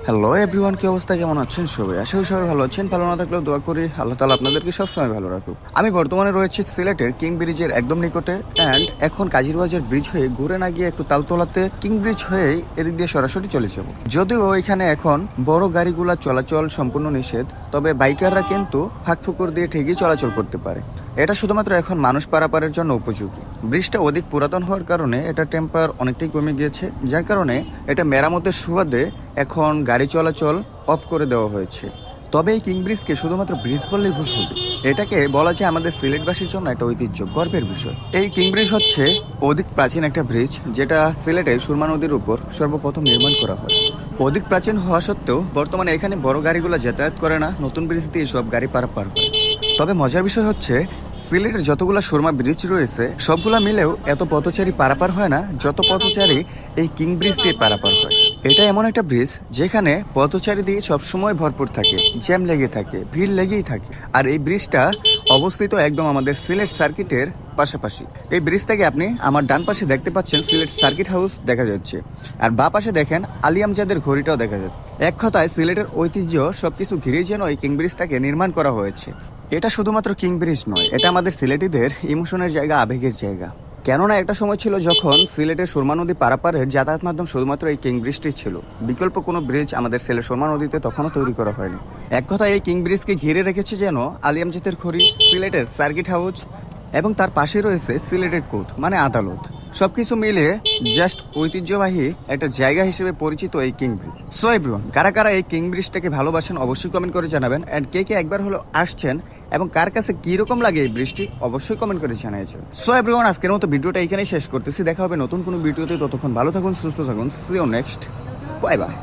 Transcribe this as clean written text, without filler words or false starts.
Hello everyone, কি অবস্থা, কেমন আছেন সবাই? আশা করি সবাই ভালো আছেন। ভালো না থাকলেও দোয়া করি আল্লাহ তাআলা আপনাদেরকে সবসময় ভালো রাখুক। আমি বর্তমানে রয়েছি সিলেটের কিং ব্রিজের একদম নিকটে, অ্যান্ড এখন কাজিরবাজার ব্রিজ হয়ে ঘুরে না গিয়ে একটু তালতলাতে কিং ব্রিজ হয়ে এদিক দিয়ে সরাসরি চলে যাব। যদিও এখানে এখন বড় গাড়িগুলা চলাচল সম্পূর্ণ নিষেধ, তবে বাইকাররা কিন্তু ফাঁকফুকর দিয়ে ঠিকই চলাচল করতে পারে। এটা শুধুমাত্র এখন মানুষ পারাপারের জন্য উপযোগী। ব্রিজটা অধিক পুরাতন হওয়ার কারণে এটা টেম্পার অনেকটাই কমে গিয়েছে, যার কারণে এটা মেরামতের সুবাদে এখন গাড়ি চলাচল অফ করে দেওয়া হয়েছে। তবে এই কিং ব্রিজকে শুধুমাত্র ব্রিজ বললেই ভুল হবে, এটাকে বলা যায় আমাদের সিলেটবাসীর জন্য একটা ঐতিহ্য, গর্বের বিষয়। এই কিং ব্রিজ হচ্ছে অধিক প্রাচীন একটা ব্রিজ, যেটা সিলেটে সুরমা নদীর উপর সর্বপ্রথম নির্মাণ করা হয়। অধিক প্রাচীন হওয়া সত্ত্বেও বর্তমানে এখানে বড় গাড়িগুলো যাতায়াত করে না, নতুন ব্রিজ দিয়ে সব গাড়ি পারাপার হয়। তবে মজার বিষয় হচ্ছে সিলেটের যতগুলা সুরমা ব্রিজ রয়েছে সবগুলা মিলেও এত পথচারী পারাপার হয় না যত পথচারী এই কিং ব্রিজ দিয়ে পারাপার হয়। এটা এমন একটা ব্রিজ যেখানে পথচারী দিয়ে সবসময় ভরপুর থাকে, জ্যাম লেগে থাকে, ভিড় লেগেই থাকে। আর এই ব্রিজটা অবস্থিত একদম আমাদের সিলেট সার্কিটের পাশাপাশি। এই ব্রিজ থেকে আপনি আমার ডান পাশে দেখতে পাচ্ছেন সিলেট সার্কিট হাউস দেখা যাচ্ছে, আর বা পাশে দেখেন আলী আমজাদের ঘড়িটাও দেখা যাচ্ছে। এক কথায় সিলেটের ঐতিহ্য সবকিছু ঘিরে যেন এই কিং ব্রিজটাকে নির্মাণ করা হয়েছে। এটা শুধুমাত্র কিং ব্রিজ নয়, এটা আমাদের সিলেটিদের ইমোশনের জায়গা, আবেগের জায়গা। কেননা একটা সময় ছিল যখন সিলেটের সুরমা নদী পারাপারের যাতায়াত মাধ্যম শুধুমাত্র এই কিং ব্রিজটি ছিল। বিকল্প কোনো ব্রিজ আমাদের সিলেট সুরমা নদীতে তখনও তৈরি করা হয়নি। এক কথায় এই কিং ব্রিজকে ঘিরে রেখেছে যেন আলী আমজাদের ঘড়ি, সিলেটের সার্কিট হাউস, এবং তার পাশে রয়েছে সিলেটের কোর্ট মানে আদালত। সবকিছু মিলে জাস্ট ঐতিহ্যবাহী একটা জায়গা হিসেবে পরিচিত এই কিং ব্রিজ। সো এভরিওয়ান, কারা কারা এই কিং ব্রিজটাকে ভালোবাসেন অবশ্যই কমেন্ট করে জানাবেন, এন্ড কে কে একবার হলো আসছেন এবং কার কাছে কি রকম লাগে এই ব্রিজটি অবশ্যই কমেন্ট করে জানিয়েছেন। সো এভরিওয়ান, আজকের মতো ভিডিওটা এখানেই শেষ করতেছি। দেখা হবে নতুন কোনো ভিডিওতে, ততক্ষণ ভালো থাকুন, সুস্থ থাকুন। See you next, bye by.